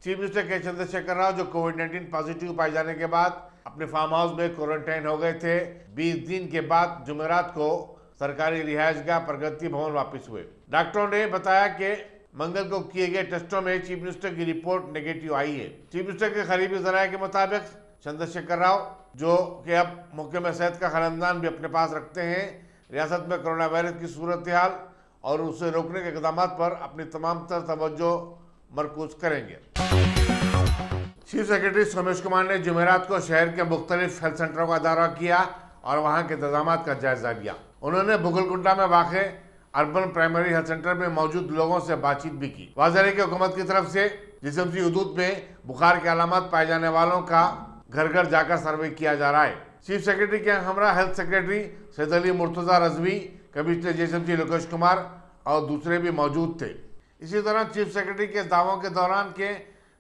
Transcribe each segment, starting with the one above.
Chief minister के चंद्रशेखर राव जो कोविड-19 positive पाए जाने के बाद अपने फार्म हाउस में क्वारंटाइन हो गए थे, 20 दिन के बाद जुमेरात को सरकारी रिहायशगाह प्रगति भवन वापस हुए। डॉक्टरों ने बताया कि मंगल को किए गए टेस्टों में चीफ मिनिस्टर की रिपोर्ट नेगेटिव आई है। चीफ मिनिस्टर के करीबी जराये के मुताबिक चंद्रशेखर राव जो कि अब महकमे सेहत का खानदान भी अपने पास रखते हैं, रियासत में कोरोना वायरस की सूरत हाल और उसे रोकने के इकदाम पर अपनी तमाम तर तवज्जो मरकूज करेंगे। चीफ सेक्रेटरी सोमेश कुमार ने जुमेरात को शहर के मुख्तलिफ हेल्थ सेंटरों का दौरा किया और वहाँ के इंतजाम का जायजा लिया। उन्होंने बुगलकुंडा में वाक़ अर्बन प्राइमरी हेल्थ सेंटर में मौजूद लोगों से बातचीत भी की। वाज़ेह है कि हुकूमत की तरफ से जिस्म हदूद में बुखार की अलामत पाए जाने वालों का घर घर जाकर सर्वे किया जा रहा है। चीफ सेक्रेटरी के हमरा health secretary Syed Ali Murtaza Rizvi, commissioner JSMC Lokesh Kumar और दूसरे भी मौजूद थे। इसी तरह चीफ सेक्रेटरी के दावों के दौरान के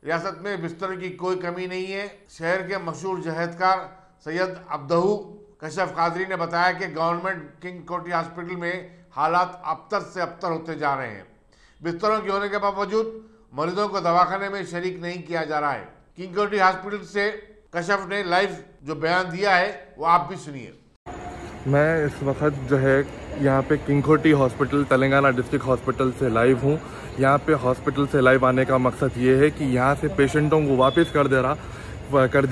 रियासत में बिस्तरों की कोई कमी नहीं है। शहर के मशहूर जहेदकार सैयद अब्दहू कशफ कादरी ने बताया कि गवर्नमेंट किंग कोटी हॉस्पिटल में हालात अबतर से अबतर होते जा रहे हैं। बिस्तरों के होने के बावजूद मरीजों को दवाखाने में शरीक नहीं किया जा रहा है। किंग कोटी हॉस्पिटल से कशफ ने लाइव जो बयान दिया है वो आप भी सुनिए। मैं इस वक्त जो है यहाँ पे किंग कोटी हॉस्पिटल तेलंगाना डिस्ट्रिक्ट हॉस्पिटल से लाइव हूँ। यहाँ पे हॉस्पिटल से लाइव आने का मकसद ये है कि यहाँ से पेशेंटों को वापस कर दे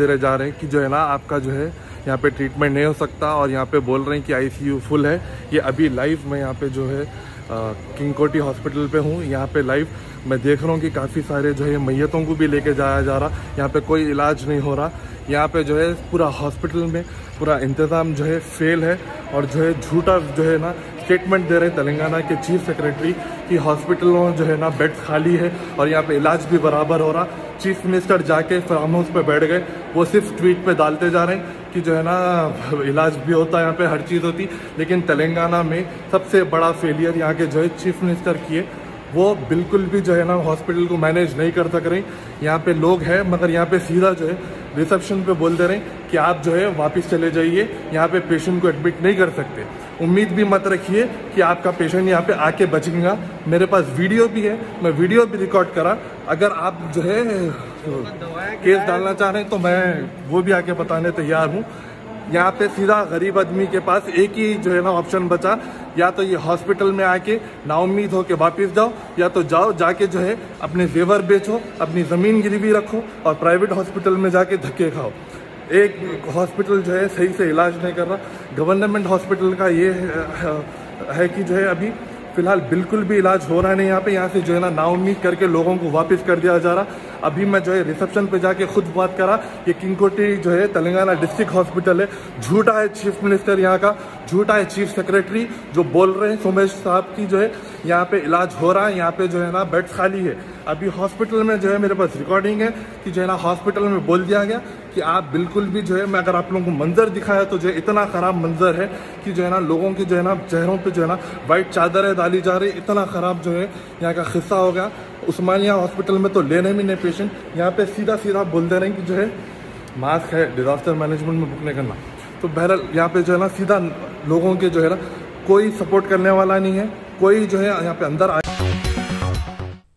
रहे जा रहे हैं कि जो है ना आपका जो है यहाँ पे ट्रीटमेंट नहीं हो सकता और यहाँ पे बोल रहे हैं कि ICU फुल है। ये अभी लाइव मैं यहाँ पे जो है किंग कोटी हॉस्पिटल पे हूँ। यहाँ पे लाइव मैं देख रहा हूँ कि काफ़ी सारे जो है मैयतों को भी लेके जाया जा रहा। यहाँ पे कोई इलाज नहीं हो रहा। यहाँ पे जो है पूरा हॉस्पिटल में पूरा इंतज़ाम जो है फेल है और जो है झूठा जो है ना स्टेटमेंट दे रहे हैं तेलंगाना के चीफ सेक्रेटरी कि हॉस्पिटलों जो है ना बेड्स खाली है और यहाँ पे इलाज भी बराबर हो रहा। चीफ मिनिस्टर जाके फार्म हाउस पे बैठ गए, वो सिर्फ ट्वीट पे डालते जा रहे हैं कि जो है ना इलाज भी होता है, यहाँ पे हर चीज़ होती। लेकिन तेलंगाना में सबसे बड़ा फेलियर यहाँ के जो है चीफ मिनिस्टर किए, वो बिल्कुल भी जो है ना हॉस्पिटल को मैनेज नहीं कर सक रहे। यहाँ पे लोग हैं मगर यहाँ पे सीधा जो है रिसेप्शन पे बोल दे रहे हैं कि आप जो है वापस चले जाइए, यहाँ पे पेशेंट को एडमिट नहीं कर सकते। उम्मीद भी मत रखिए कि आपका पेशेंट यहाँ पे आके बचेगा। मेरे पास वीडियो भी है, मैं वीडियो भी रिकॉर्ड करा। अगर आप जो है केस डालना चाह रहे हैं तो मैं वो भी आके बताने तैयार हूँ। यहाँ पे सीधा गरीब आदमी के पास एक ही जो है ना ऑप्शन बचा, या तो ये हॉस्पिटल में आके नाउम्मीद होके वापस जाओ, या तो जाओ जाके जो है अपने जेवर बेचो, अपनी ज़मीन गिरवी रखो और प्राइवेट हॉस्पिटल में जाके धक्के खाओ। एक हॉस्पिटल जो है सही से इलाज नहीं कर रहा। गवर्नमेंट हॉस्पिटल का ये है कि जो है अभी फिलहाल बिल्कुल भी इलाज हो रहा नहीं यहाँ पे। यहाँ से जो है ना नाउम्मीद करके लोगों को वापस कर दिया जा रहा। अभी मैं जो है रिसेप्शन पे जाके खुद बात करा। ये किंग कोटी जो है तेलंगाना डिस्ट्रिक्ट हॉस्पिटल है। झूठा है चीफ मिनिस्टर यहाँ का, झूठा है चीफ सेक्रेटरी जो बोल रहे हैं सोमेश साहब की जो है यहाँ पे इलाज हो रहा है, यहाँ पे जो है ना बेड्स खाली है। अभी हॉस्पिटल में जो है मेरे पास रिकॉर्डिंग है कि जो है ना हॉस्पिटल में बोल दिया गया कि आप बिल्कुल भी जो है, मैं अगर आप लोगों को मंजर दिखाया तो जो है इतना ख़राब मंजर है कि जो है ना लोगों के जो है ना चेहरों पे जो है ना वाइट चादरें डाली जा रही। इतना ख़राब जो है यहाँ का किस्सा हो गया। उस्मानिया हॉस्पिटल में तो लेने भी नहीं पेशेंट। यहाँ पे सीधा सीधा बोल दे रहे हैं कि जो है मास्क है, डिजास्टर मैनेजमेंट में बुक नहीं करना। तो बहरहाल यहाँ पे जो है ना सीधा लोगों के जो है ना कोई सपोर्ट करने वाला नहीं है, कोई जो है यहाँ पे अंदर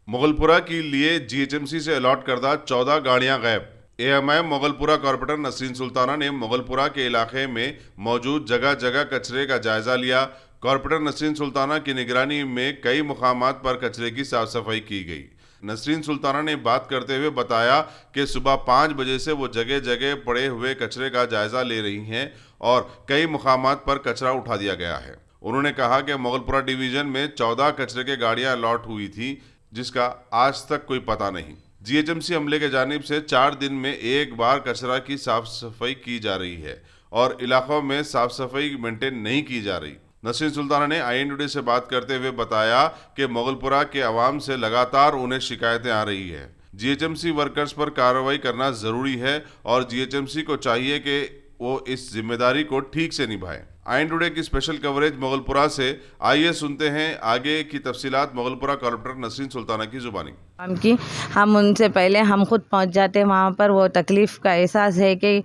मुगलपुरा के लिए GHMC से अलॉट करदा 14 गाड़ियां गायब। AMI मुगलपुरा कॉर्पोरेटर नसरीन सुल्ताना ने मुगलपुरा के इलाके में मौजूद जगह जगह कचरे का जायजा लिया। कॉर्पोरेटर नसरीन सुल्ताना की निगरानी में कई मुकामात पर कचरे की साफ सफाई की गई। नसरीन सुल्ताना ने बात करते हुए बताया कि सुबह 5 बजे से वो जगह जगह पड़े हुए कचरे का जायजा ले रही हैं और कई मुकामात पर कचरा उठा दिया गया है। उन्होंने कहा कि मुगलपुरा डिवीजन में 14 कचरे की गाड़ियां अलॉट हुई थी जिसका आज तक कोई पता नहीं। GHMC अमले के जानिब से 4 दिन में एक बार कचरा की साफ सफाई की जा रही है और इलाकों में साफ सफाई मेंटेन नहीं की जा रही। नसरीन सुल्ताना ने IND से बात करते हुए बताया कि मुगलपुरा के अवाम से लगातार उन्हें शिकायतें आ रही है। GHMC वर्कर्स पर कार्रवाई करना जरूरी है और GHMC को चाहिए कि वो इस जिम्मेदारी को ठीक से निभाए। आइन टुडे की स्पेशल कवरेज मोगलपुरा से। आइए सुनते हैं आगे की तफसीलात मोगलपुरा कॉर्पोरेटर नसरीन सुल्ताना की जुबानी। हम उनसे पहले हम खुद पहुंच जाते वहाँ पर। वो तकलीफ़ का एहसास है कि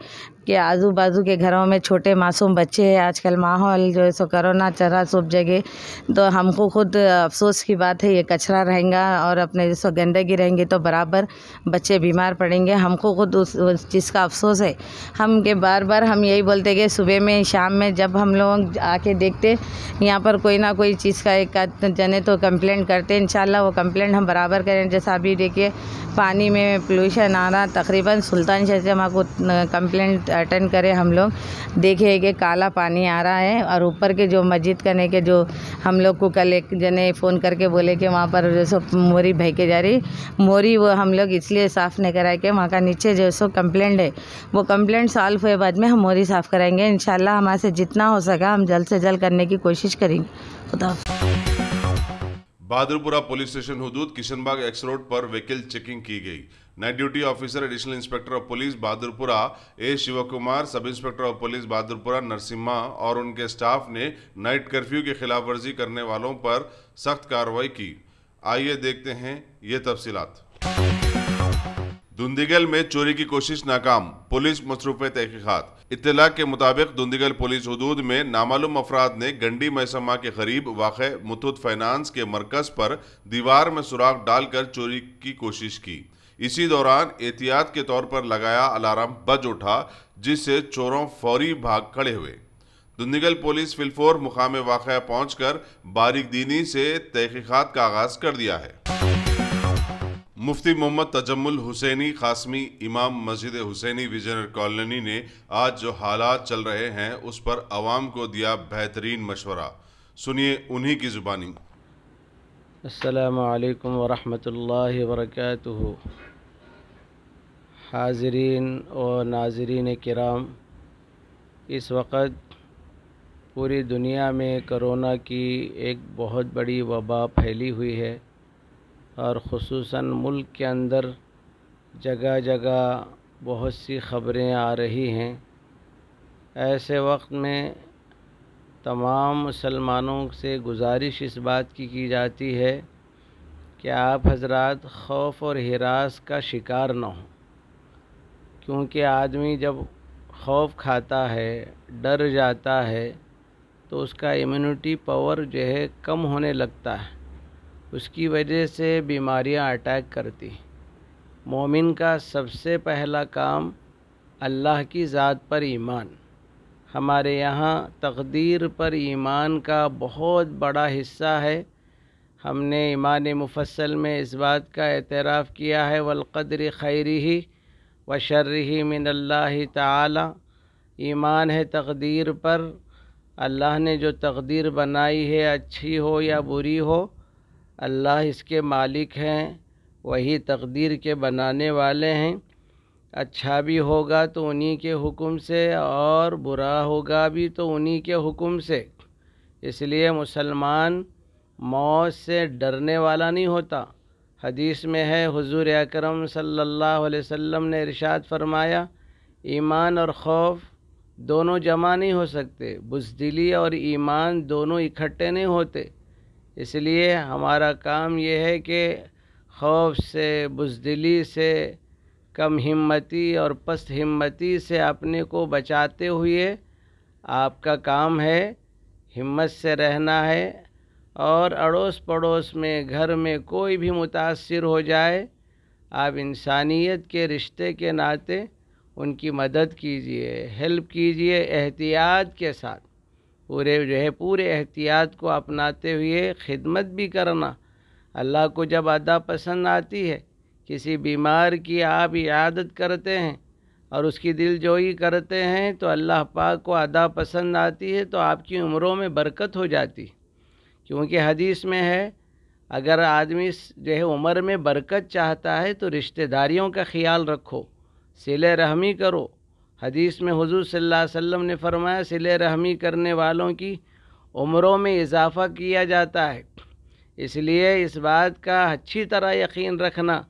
आजू बाजू के घरों में छोटे मासूम बच्चे हैं। आजकल माहौल जो है सो कोरोना चल सब जगह, तो हमको खुद अफसोस की बात है। ये कचरा रहेगा और अपने जैसे गंदगी रहेंगी तो बराबर बच्चे बीमार पड़ेंगे। हमको खुद उस चीज़ का अफसोस है। हम के बार बार हम यही बोलते कि सुबह में शाम में जब हम लोग आके देखते यहाँ पर कोई ना कोई चीज़ का एक जने तो कंप्लेंट करते। इंशाल्लाह वो कंप्लेंट हम बराबर करें। जैसा अभी देखिए पानी में पोल्यूशन आ रहा, तकरीबन सुल्तान शहर से हमको कंप्लेंट अटेंड करे हम लोग देखे कि काला पानी आ रहा है। और ऊपर के जो मस्जिद करने के जो हम लोग को कल एक जने फ़ोन करके बोले कि वहाँ पर जो सो मोरी बह के जा रही मोरी, वो हम लोग इसलिए साफ़ नहीं कराए कि वहाँ का नीचे जो सो कंप्लेंट है वो कंप्लेंट सॉल्व हुए बाद में हम मोरी साफ़ कराएंगे। इंशाल्लाह हमारे से जितना हो सका हम जल्द से जल्द करने की कोशिश करेंगे। खुदा। बहादुरपुरा पुलिस स्टेशन हुदूद किशनबाग एक्स रोड पर व्हीकल चेकिंग की गई। Night duty officer additional inspector of police Bahadurpura A Shivakumar, sub inspector of police Bahadurpura Narasimha और उनके स्टाफ ने नाइट कर्फ्यू की खिलाफ वर्जी करने वालों पर सख्त कार्रवाई की। आइए देखते हैं ये तफसीलात। दुंदीगल में चोरी की कोशिश नाकाम, पुलिस मसरूफ़ तहकीकात। इत्तला के मुताबिक दुंदीगल पुलिस हुदूद में नामालूम अफराद ने गंडी मैसमा के करीब वाक़ मुथूट फाइनेंस के मरकज़ पर दीवार में सुराख डालकर चोरी की कोशिश की। इसी दौरान एहतियात के तौर पर लगाया अलार्म बज उठा, जिससे चोरों फौरी भाग खड़े हुए। दुंदीगल पुलिस फिलफोर मुकाम वाक़या पहुंचकर बारीकदीनी से तहकीकात का आगाज कर दिया है। मुफ्ती मोहम्मद तजम्मुल हुसैनी कासमी इमाम मस्जिद हुसैनी विजनर कॉलोनी ने आज जो हालात चल रहे हैं उस पर आवाम को दिया बेहतरीन मशवरा। सुनिए उन्हीं की ज़ुबानी। अस्सलामु अलैकुम वरहमतुल्लाहि वबरकातुहू। हाज़रीन और नाज़रीन किराम, इस वक्त पूरी दुनिया में कोरोना की एक बहुत बड़ी वबा फैली हुई है और ख़ुसूसन मुल्क के अंदर जगह जगह बहुत सी ख़बरें आ रही हैं। ऐसे वक्त में तमाम मुसलमानों से गुजारिश इस बात की जाती है कि आप हजरात खौफ और हिरास का शिकार न हों, क्योंकि आदमी जब खौफ खाता है, डर जाता है, तो उसका इम्यूनिटी पावर जो है कम होने लगता है। उसकी वजह से बीमारियां अटैक करती। मोमिन का सबसे पहला काम अल्लाह की ज़ात पर ईमान। हमारे यहाँ तकदीर पर ईमान का बहुत बड़ा हिस्सा है। हमने ईमान मुफस्सल में इस बात का एतराफ़ किया है, वल्क़द्रि खैरिही व शर्रिही मिनल्लाहि ताला। ईमान है तकदीर पर। अल्लाह ने जो तकदीर बनाई है, अच्छी हो या बुरी हो, अल्लाह इसके मालिक हैं, वही तकदीर के बनाने वाले हैं। अच्छा भी होगा तो उन्हीं के हुक्म से और बुरा होगा भी तो उन्हीं के हुक्म से। इसलिए मुसलमान मौत से डरने वाला नहीं होता। हदीस में है, हुज़ूर अकरम सल्लल्लाहु अलैहि वसल्लम ने इरशाद फरमाया, ईमान और खौफ दोनों जमा नहीं हो सकते, बुज़दिली और ईमान दोनों इकट्ठे नहीं होते। इसलिए हमारा काम ये है कि खौफ से, बुज़दिली से, कम हिम्मती और पस्त हिम्मती से अपने को बचाते हुए आपका काम है हिम्मत से रहना है। और अड़ोस पड़ोस में, घर में कोई भी मुतासिर हो जाए, आप इंसानियत के रिश्ते के नाते उनकी मदद कीजिए, हेल्प कीजिए एहतियात के साथ। पूरे एहतियात को अपनाते हुए खिदमत भी करना। अल्लाह को जब अदा पसंद आती है, किसी बीमार की आप इयादत करते हैं और उसकी दिलजोई करते हैं, तो अल्लाह पाक को अदा पसंद आती है, तो आपकी उम्रों में बरकत हो जाती। क्योंकि हदीस में है, अगर आदमी जो है उम्र में बरकत चाहता है तो रिश्तेदारियों का ख्याल रखो, सिले रहमी करो। हदीस में हुज़ूर सल्लल्लाहु अलैहि वसल्लम ने फरमाया, सिले रहमी करने वालों की उम्रों में इजाफ़ा किया जाता है। इसलिए इस बात का अच्छी तरह यकीन रखना,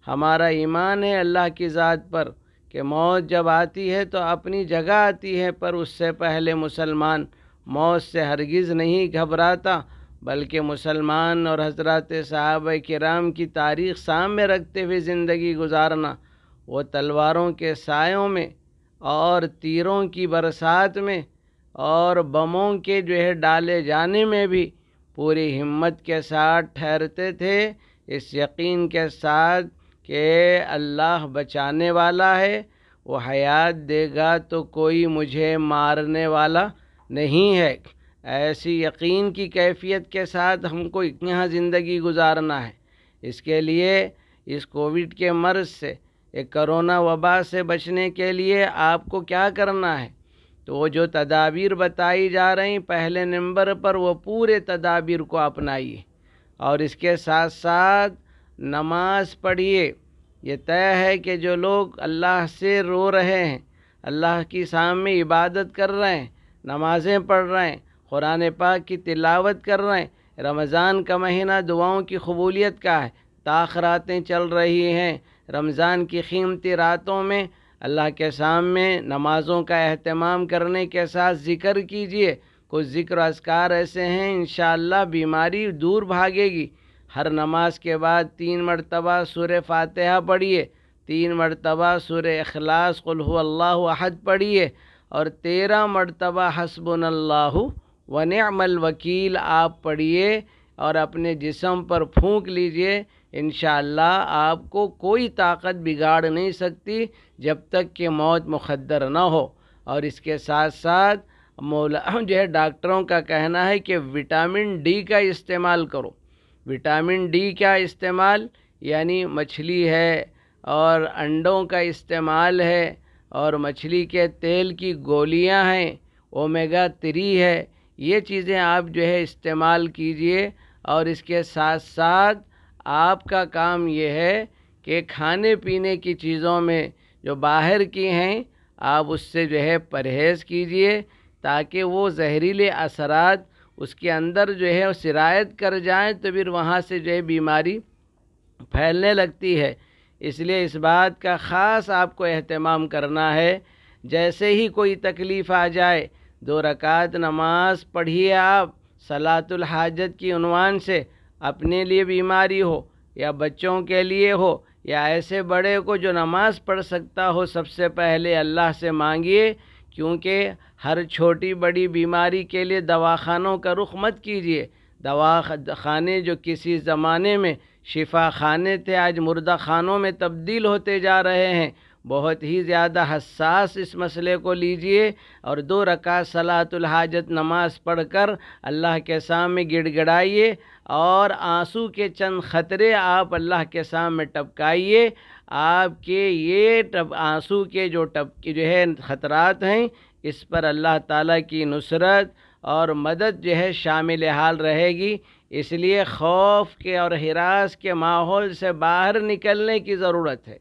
हमारा ईमान है अल्लाह की ज़ात पर कि मौत जब आती है तो अपनी जगह आती है, पर उससे पहले मुसलमान मौत से हरगिज़ नहीं घबराता, बल्कि मुसलमान और हज़रात सहाबा किराम की तारीख़ सामने रखते हुए ज़िंदगी गुजारना। वो तलवारों के सायों में और तीरों की बरसात में और बमों के डाले जाने में भी पूरी हिम्मत के साथ ठहरते थे, इस यकीन के साथ कि अल्लाह बचाने वाला है, वो हयात देगा तो कोई मुझे मारने वाला नहीं है। ऐसी यकीन की कैफियत के साथ हमको यहाँ ज़िंदगी गुजारना है। इसके लिए इस कोविड के मर्ज़ से, एक करोना वबा से बचने के लिए आपको क्या करना है? तो वो जो तदाबीर बताई जा रही पहले नंबर पर, वो पूरे तदाबीर को अपनाइए और इसके साथ साथ नमाज पढ़िए। ये तय है कि जो लोग अल्लाह से रो रहे हैं, अल्लाह की सामने इबादत कर रहे हैं, नमाज़ें पढ़ रहे हैं, कुरान पाक की तिलावत कर रहे हैं, रमज़ान का महीना दुआओं की कबूलियत का है, ताख़रातें चल रही हैं, रमज़ान की कीमती रातों में अल्लाह के सामने नमाज़ों का एहतमाम करने के साथ ज़िक्र कीजिए। कुछ ज़िक्र अज़कार ऐसे हैं इंशाअल्लाह बीमारी दूर भागेगी। हर नमाज के बाद 3 मरतबा सूरह फ़ातिहा पढ़िए, 3 मरतबा सूरह इखलास कुल हुवल्लाहु अहद पढ़िए और 13 मरतबा हस्बुनल्लाहु व निअमल वकील आप पढ़िए और अपने जिस्म पर फूंक लीजिए। इंशाअल्लाह आपको कोई ताकत बिगाड़ नहीं सकती जब तक कि मौत मुक़द्दर ना हो। और इसके साथ साथ मौला डॉक्टरों का कहना है कि विटामिन डी का इस्तेमाल करो। विटामिन डी का इस्तेमाल यानी मछली है और अंडों का इस्तेमाल है और मछली के तेल की गोलियां हैं, ओमेगा 3 है, ये चीज़ें आप इस्तेमाल कीजिए। और इसके साथ साथ आपका काम ये है कि खाने पीने की चीज़ों में जो बाहर की हैं आप उससे परहेज़ कीजिए, ताकि वो जहरीले असरात उसके अंदर सिरायत कर जाएं तो फिर वहाँ से बीमारी फैलने लगती है। इसलिए इस बात का ख़ास आपको एहतमाम करना है, जैसे ही कोई तकलीफ़ आ जाए 2 रकात नमाज पढ़िए आप सलातुल हाजत की उन्वान से। अपने लिए बीमारी हो या बच्चों के लिए हो या ऐसे बड़े को जो नमाज़ पढ़ सकता हो, सबसे पहले अल्लाह से मांगिए, क्योंकि हर छोटी बड़ी बीमारी के लिए दवाखानों का रुख मत कीजिए। दवाखाने जो किसी ज़माने में शिफा खाने थे, आज मुर्दा खानों में तब्दील होते जा रहे हैं। बहुत ही ज़्यादा हसास इस मसले को लीजिए और 2 रकात सलातुल हाजत नमाज पढ़कर अल्लाह के सामने गिड़गिड़ाइए और आंसू के चंद ख़तरे आप अल्लाह के सामने टपकाइए। आपके ये आंसू के ख़तरात हैं, इस पर अल्लाह ताला की नुसरत और मदद शामिल हाल रहेगी। इसलिए खौफ के और हिरास के माहौल से बाहर निकलने की ज़रूरत है।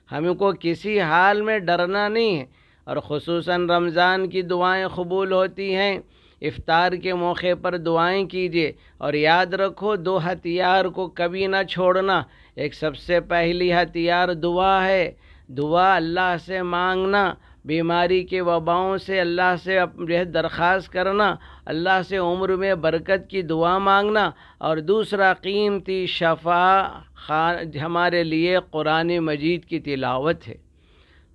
हमको किसी हाल में डरना नहीं है और ख़ुसूसन रमज़ान की दुआएं कबूल होती हैं। इफ्तार के मौके पर दुआएं कीजिए और याद रखो 2 हथियार को कभी ना छोड़ना। एक सबसे पहली हथियार दुआ है। दुआ अल्लाह से मांगना, बीमारी के वबाओं से अल्लाह से दरख्वास्त करना, अल्लाह से उम्र में बरकत की दुआ मांगना। और दूसरा कीमती शफ़ा हमारे लिए कुरान मजीद की तिलावत है।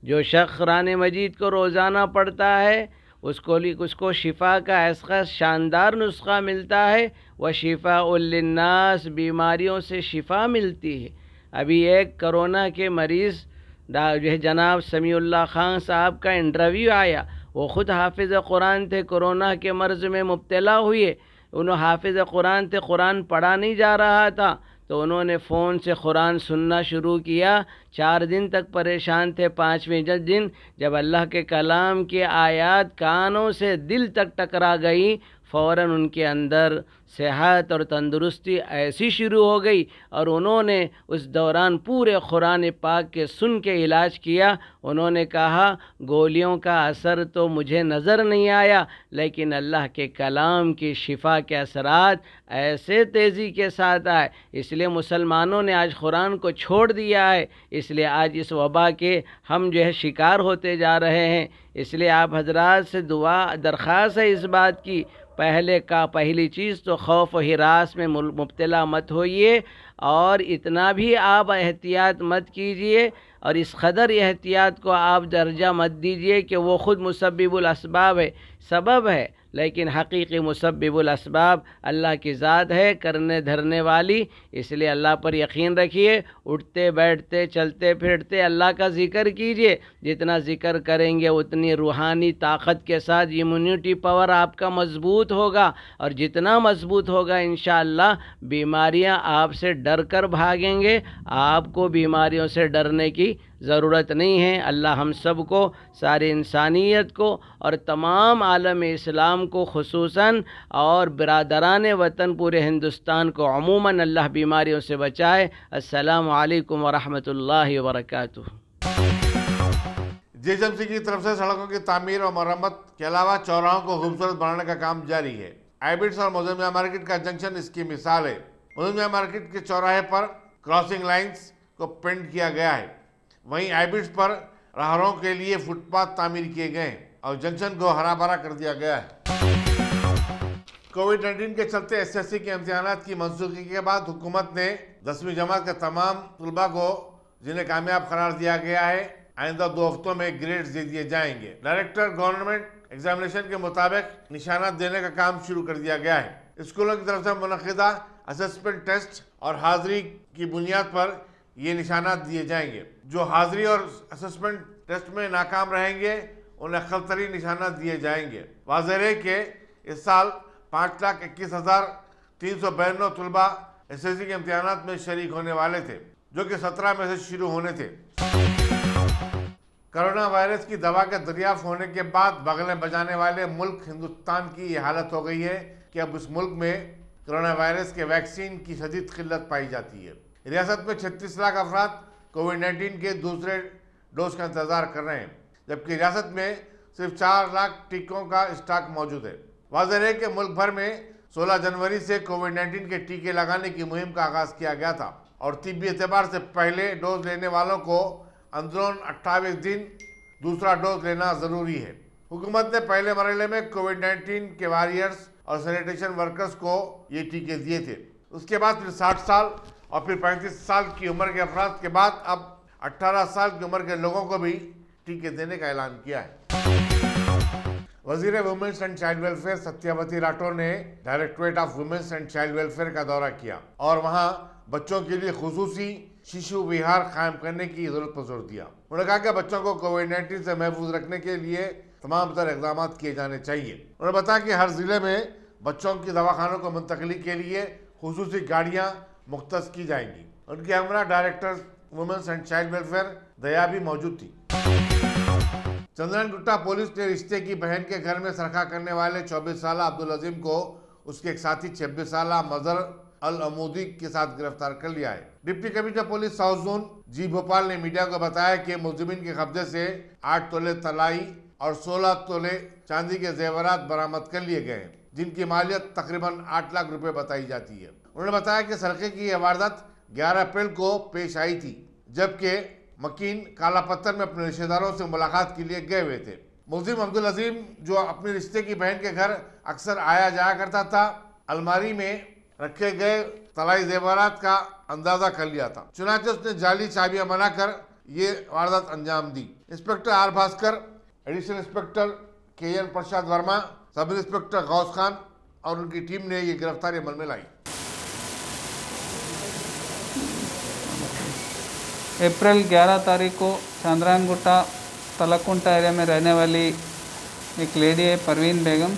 जो शख्स कुरान मजीद को रोज़ाना पढ़ता है उसको शिफ़ा का ऐसा शानदार नुस्खा मिलता है। वह शिफ़ाउल लिन्नास, बीमारियों से शिफ़ा मिलती है। अभी एक कोरोना के मरीज़ जनाब समीउल्लाह खान साहब का इंटरव्यू आया। वो ख़ुद हाफिज़ कुरान थे, कोरोना के मर्ज़ में मुब्तला हुए। उन्होंने हाफिज़ कुरान थे, कुरान पढ़ा नहीं जा रहा था, तो उन्होंने फ़ोन से कुरान सुनना शुरू किया। 4 दिन तक परेशान थे। 5वें दिन जब अल्लाह के कलाम की आयत कानों से दिल तक टकरा गई, फ़ौरन उनके अंदर सेहत और तंदुरुस्ती ऐसी शुरू हो गई और उन्होंने उस दौरान पूरे कुरान पाक के सुन के इलाज किया। उन्होंने कहा गोलियों का असर तो मुझे नज़र नहीं आया, लेकिन अल्लाह के कलाम की शिफा के असरात ऐसे तेज़ी के साथ आए। इसलिए मुसलमानों ने आज कुरान को छोड़ दिया है। इसलिए आज इस वबा के हम शिकार होते जा रहे हैं। इसलिए आप हजरात से दुआ दरख्वास्त है इस बात की, पहली चीज़ तो खौफ और हिरास में मुब्तला मत होइए, और इतना भी आप एहतियात मत कीजिए और इस कदर एहतियात को आप दर्जा मत दीजिए कि वो ख़ुद मुसब्बिबुल असबाब है, सबब है, लेकिन हकीकी मुसब्बिबुल असबाब अल्लाह की ज़ात है, करने धरने वाली। इसलिए अल्लाह पर यकीन रखिए, उठते बैठते चलते फिरते अल्लाह का ज़िक्र कीजिए। जितना ज़िक्र करेंगे उतनी रूहानी ताकत के साथ इम्यूनिटी पावर आपका मज़बूत होगा, और जितना मज़बूत होगा इंशाअल्लाह बीमारियां आपसे डर कर भागेंगे। आपको बीमारियों से डरने की ज़रूरत नहीं है। अल्लाह हम सब को, सारी इंसानियत को और तमाम आलम इस्लाम को खुसूसन और बिरादरान वतन पूरे हिंदुस्तान को अमूमन अल्लाह बीमारियों से बचाए। अस्सलामु अलैकुम वरहमतुल्लाहि वबरकातुहू। जीएचएमसी की तरफ से सड़कों की तामीर और मरम्मत के अलावा चौराहों को खूबसूरत बनाने का काम जारी है। आइबिट्स और मोज़ेमिया मार्केट का जंक्शन इसकी मिसाल है। मोज़ेमिया मार्केट के चौराहे पर क्रॉसिंग लाइंस को पेंट किया गया है, वहीं आइबिट्स पर राहगीरों के लिए फुटपाथ तामीर किए गए हैं और जंक्शन को हरा भरा कर दिया गया है। कोविड-19 के चलते एसएससी के इम्तिहानात की मंसूखी के बाद हुकूमत ने 10वीं जमात के तमाम तलबा को, जिन्हें कामयाब करार दिया गया है, आइंदा 2 हफ्तों में ग्रेड्स दे दिए जाएंगे। डायरेक्टर गवर्नमेंट एग्जामिनेशन के मुताबिक निशानात देने का काम शुरू कर दिया गया है। स्कूलों की तरफ से मुनक़िदा असेसमेंट टेस्ट और हाजिरी की बुनियाद पर ये निशानात दिए जाएंगे। जो हाजिरी और असेसमेंट टेस्ट में नाकाम रहेंगे उन्हें खलतरी निशानात दिए जाएंगे। वाज़ेह है कि इस साल 5,21,392 तलबा एसएससी के इम्तिहानात में शरीक होने वाले थे, जो कि 17 में से शुरू होने थे। कोरोना वायरस की दवा के दरियाफ्त होने के बाद बगलें बजाने वाले मुल्क हिंदुस्तान की ये हालत हो गई है कि अब इस मुल्क में कोरोना वायरस के वैक्सीन की शदीद किल्लत पाई जाती है। रियासत में 36 लाख अफराद कोविड-19 के दूसरे डोज का इंतजार कर रहे हैं, जबकि रियासत में सिर्फ 4 लाख टीकों का स्टॉक मौजूद है। वाज़ेह है कि मुल्क भर में 16 जनवरी से कोविड-19 के टीके लगाने की मुहिम का आगाज़ किया गया था और तिब्बी एतबार से पहले डोज लेने वालों को अंदरून 28 दिन दूसरा डोज लेना ज़रूरी है। हुकूमत ने पहले मरहले में कोविड-19 के वॉरियर्स और सैनिटेशन वर्कर्स को ये टीके दिए थे। उसके बाद फिर 60 साल और फिर 35 साल की उम्र के अफराद के बाद अब 18 साल की उम्र के लोगों को भी टीके देने का ऐलान किया है। वज़ीर women's and child welfare Satyavathi Rathore ने directorate of women's and child welfare का दौरा किया और वहां बच्चों के लिए खुसूसी शिशु विहार कायम करने की जरूरत पर जोर दिया। उन्होंने कहा कि बच्चों को कोविड-19 से महफूज रखने के लिए तमाम तरह इक़दाम किए जाने चाहिए। उन्होंने बताया कि हर जिले में बच्चों की दवाखानों को मुंतकली के लिए खुसूसी गाड़ियाँ मुख्तस की जाएंगी। उनकी हमरा director women's and child welfare Daya भी मौजूद थी। चंद्रन गुट्टा पुलिस ने रिश्ते की बहन के घर में सरखा करने वाले 24 साल अब्दुल अजीम को उसके एक साथी 26 साल मजर अल अमूदी के साथ गिरफ्तार कर लिया है। Deputy commissioner police south zone G Bhopal ने मीडिया को बताया कि मुलजिमिन के कब्जे से 8 तोले तलाई और 16 तोले चांदी के जेवरात बरामद कर लिए गए हैं, जिनकी मालियत तकरीबन 8 लाख रुपए बताई जाती है। उन्होंने बताया कि सरखे की यह वारदात 11 अप्रैल को पेश आई थी, जबकि मकीन काला पत्थर में अपने रिश्तेदारों से मुलाकात के लिए गए हुए थे। मुलजिम अब्दुल अजीम, जो अपने रिश्ते की बहन के घर अक्सर आया जाया करता था, अलमारी में रखे गए तलाई जेवरात का अंदाजा कर लिया था। चुनांचे उसने जाली चाबियां बनाकर ये वारदात अंजाम दी। Inspector R Bhaskar, additional inspector K N. Prasad Varma, sub inspector Ghaus Khan और उनकी टीम ने ये गिरफ्तारी अमल में लाई। अप्रैल 11 तारीख को चांद्रायनगुट्टा तलकुंटा एरिया में रहने वाली एक लेडी है परवीन बेगम,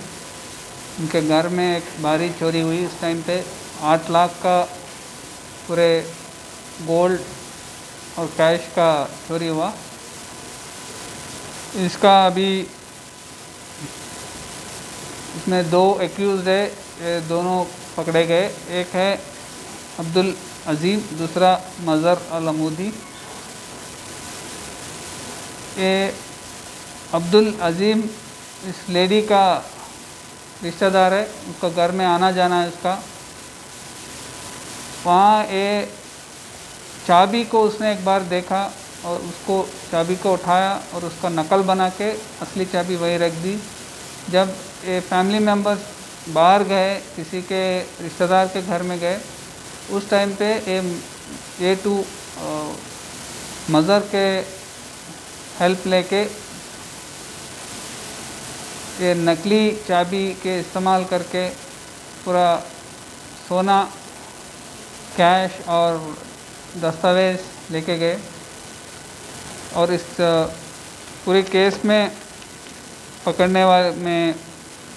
उनके घर में एक भारी चोरी हुई। उस टाइम पे 8 लाख का पूरे गोल्ड और कैश का चोरी हुआ। इसका अभी इसमें 2 एक्यूज़ है, ये दोनों पकड़े गए। एक है अब्दुल अजीम, दूसरा मज़र अल अमूदी। ये अब्दुल अजीम इस लेडी का रिश्तेदार है, उसका घर में आना जाना है उसका। वहाँ ये चाबी को उसने एक बार देखा और उसको चाबी को उठाया और उसका नकल बना के असली चाबी वही रख दी। जब ये फैमिली मेम्बर्स बाहर गए, किसी के रिश्तेदार के घर में गए, उस टाइम पे ये टू मदर के हेल्प लेके ये नकली चाबी के इस्तेमाल करके पूरा सोना, कैश और दस्तावेज़ लेके गए। और इस पूरे केस में पकड़ने वाले में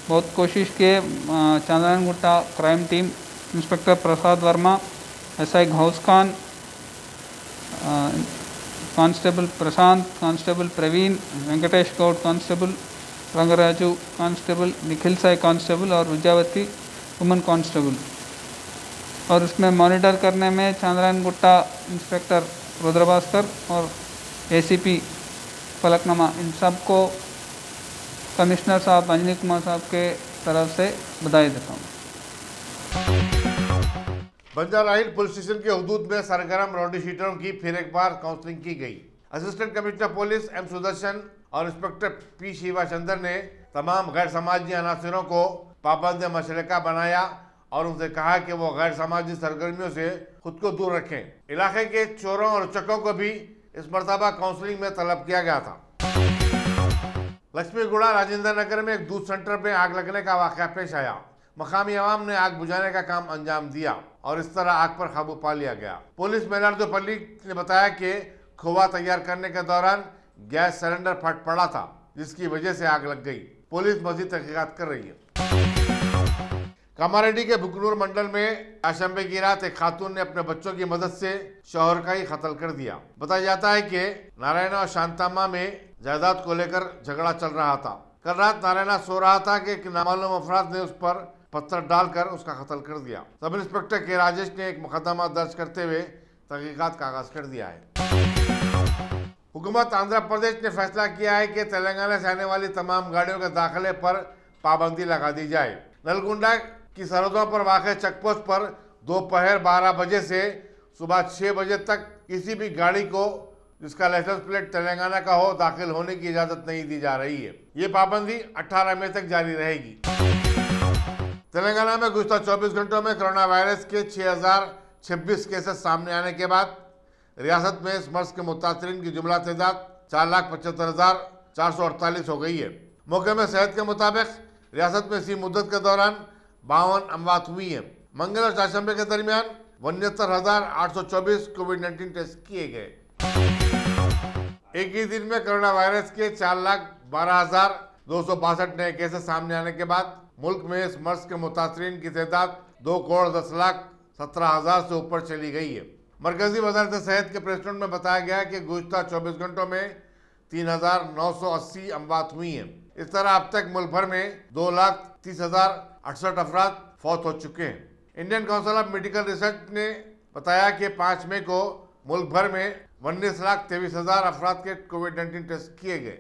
बहुत कोशिश किए। Chandrayangutta crime team, inspector Prasad Varma, SI Ghouse Khan, constable Prashant, constable Praveen, Venkatesh Goud constable, Rangaraju constable, Nikhil Sai constable और विद्यावती वुमन कांस्टेबल। और उसमें मॉनिटर करने में चांद्रायणगुट्टा इंस्पेक्टर रुद्रभास्कर और एसीपी फलकनुमा, इन सबको कमिश्नर साहब अंजनी कुमार साहब के तरफ से बधाई देता हूँ। बंजारा हिल पुलिस स्टेशन के हुदूद में सरगर्म रॉडी शीटरों की फिर एक बार काउंसलिंग की गई। Assistant commissioner police M Sudarshan और इंस्पेक्टर पी शिवाचंद्र ने तमाम गैर समाजी अनासरों को पाबंद मशरका बनाया और उनसे कहा कि वो गैर समाजी सरगर्मियों से खुद को दूर रखें। इलाके के चोरों और चक्कों को भी इस मरतबा काउंसलिंग में तलब किया गया था। लक्ष्मीगुड़ा राजेंद्र नगर में एक दूध सेंटर में आग लगने का वाक़या पेश आया। मकामी अवाम ने आग बुझाने का काम अंजाम दिया और इस तरह आग पर काबू पा लिया गया। पुलिस मेलार्दोपल्ली ने बताया कि खोवा तैयार करने के दौरान गैस सिलेंडर फट पड़ा था, जिसकी वजह से आग लग गई। पुलिस मजीद तहकीकात कर रही है। कामारेड्डी के बुकनूर मंडल में आशंबे की रात एक खातून ने अपने बच्चों की मदद से शौहर का ही कत्ल कर दिया। बताया जाता है कि नारायणा और शांतामा में जायदाद को लेकर झगड़ा चल रहा था। कल रात नारायणा सो रहा था कि नामालूम अफराद ने उस पर पत्थर डालकर उसका कत्ल कर दिया। सब इंस्पेक्टर के राजेश ने एक मुकदमा दर्ज करते हुए तहकीकात का आगाज कर दिया है। हुकूमत आंध्र प्रदेश ने फैसला किया है कि तेलंगाना से आने वाली तमाम गाड़ियों के दाखिले पर पाबंदी लगा दी जाए। नलगुंडा की सरहदों पर वाक़ चेकपोस्ट पर दोपहर 12 बजे से सुबह 6 बजे तक किसी भी गाड़ी को जिसका लाइसेंस प्लेट तेलंगाना का हो दाखिल होने की इजाज़त नहीं दी जा रही है। ये पाबंदी 18 मई तक जारी रहेगी। तेलंगाना में गुज़श्ता 24 घंटों में कोरोना वायरस के 6026 केसेस सामने आने के बाद रियासत में इस मर्ज के मुतासरीन की जुमला तादाद 4,75,448 हो गई है। मौके में सेहत के मुताबिक रियासत में इसी मुद्दत के दौरान 52 अमवात हुई हैं। मंगल और चारशंबे के दरमियान 69,824 कोविड-19 टेस्ट किए गए। एक ही दिन में कोरोना वायरस के 4,12,262 नए केसेस सामने आने के बाद मुल्क में इस मर्ज के मुतासरीन की तादाद 2,10,17,000 से ऊपर चली गई है। मरकजी वजारत सेहत के प्रेस नोट में बताया गया कि गुज़श्ता 24 घंटों में 3,980 अमवात हुई हैं। इस तरह अब तक मुल्क भर में 2,30,068 अफराद फौत हो चुके हैं। Indian council of medical research ने बताया कि 5 मई को मुल्क भर में 19,23,000 अफराद के कोविड-19 टेस्ट किए गए।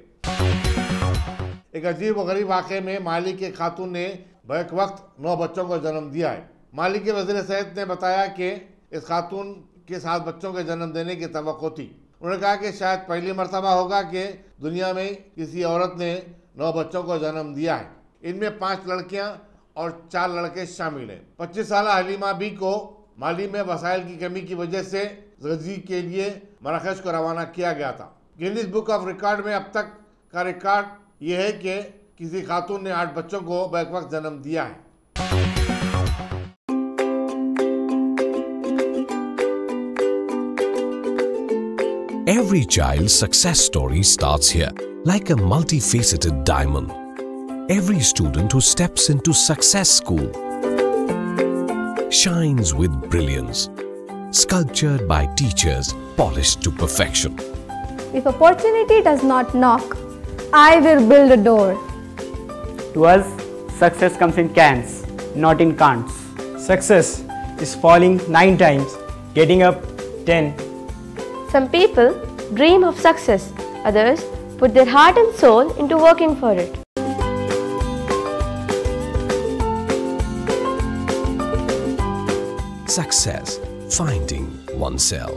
एक अजीब व गरीब वाक़े में माली के खातून ने बैक वक्त 9 बच्चों को जन्म दिया है। माली के वज़ीर सेहत ने बताया कि इस खातून के 7 बच्चों के जन्म देने की तवक्को थी। उन्होंने कहा कि शायद पहली मरतबा होगा कि दुनिया में किसी औरत ने 9 बच्चों को जन्म दिया है। इनमें 5 लड़कियां और 4 लड़के शामिल हैं। 25 साल हलीमा बी को माली में वसाइल की कमी की वजह से गजी के लिए मराकश को रवाना किया गया था। गिनीज बुक ऑफ रिकॉर्ड में अब तक का रिकॉर्ड ये है कि किसी खातून ने 8 बच्चों को बैक वक्त जन्म दिया है। Every child's success story starts here, like a multifaceted diamond. Every student who steps into Success School shines with brilliance, sculptured by teachers polished to perfection. If opportunity does not knock, I will build a door. To us, success comes in cans, not in can'ts. Success is falling 9 times, getting up 10. Some people dream of success, others put their heart and soul into working for it. Success, finding oneself.